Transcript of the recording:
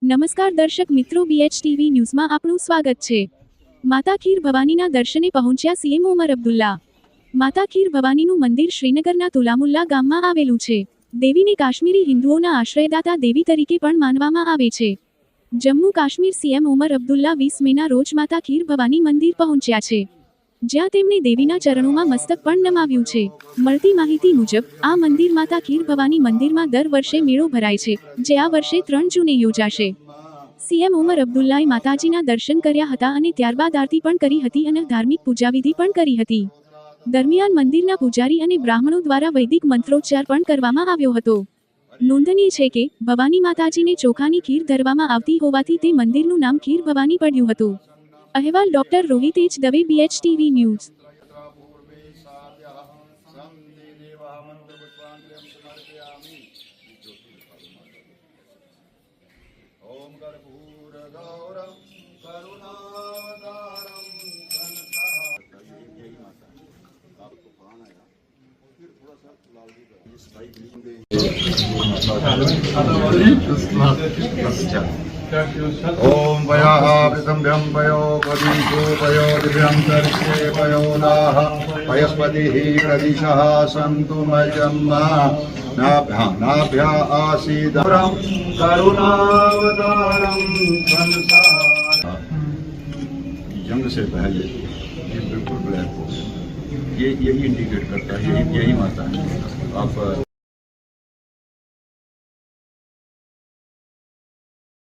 નમસ્કાર દર્શક મિત્રો, BHTV ન્યૂઝમાં આપનું સ્વાગત છે। માતા ખીર ભવાનીના દર્શને પહોંચ્યા સીએમ ઉમર અબ્દુલ્લા। માતા ખીર ભવાનીનું મંદિર શ્રીનગરના તુલામુલ્લા ગામમાં આવેલું છે। દેવીને કાશ્મીરી હિન્દુઓના આશ્રયદાતા દેવી તરીકે પણ માનવામાં આવે છે। જમ્મુ કાશ્મીર સીએમ ઉમર અબ્દુલ્લા 20 મેના રોજ માતા ખીર ભવાની મંદિર પહોંચ્યા છે, જ્યાં તેમણે દેવીના ચરણોમાં મસ્તક પણ નમાવ્યું છે। મળતી માહિતી મુજબ આ મંદિર માતા ખીર ભવાની મંદિરમાં દર વર્ષે મેળો ભરાય છે, જે આ વર્ષે 3 જૂને યોજાશે। સીએમ ઉમર અબ્દુલ્લાએ માતાજીના દર્શન કર્યા હતા અને ત્યારબાદ આરતી પણ કરી હતી અને ધાર્મિક પૂજાવિધિ પણ કરી હતી। દરમિયાન મંદિરના પૂજારી અને બ્રાહ્મણો દ્વારા વૈદિક મંત્રોચ્ચાર પણ કરવામાં આવ્યો હતો। નોંધનીય છે કે ભવાની માતાજીને ચોખાની ખીર ધરવામાં આવતી હોવાથી તે મંદિરનું નામ ખીર ભવાની પડ્યું હતું। અહેવાલ doctor Rohit H Dave, BHTV news. ओम वयावृतम्भ्यं वयो प्रदीशो वयो दिव्यन्तरिक्षे वयोदाः वयस्पतिः प्रदिशः सन्तु मजन्मा नाभ्या आसीदरं करुणावतारं संसार। जंग से पहले ये बिल्कुल ब्लैक हो, ये यही इंडिकेट करता है, यही माता है। आप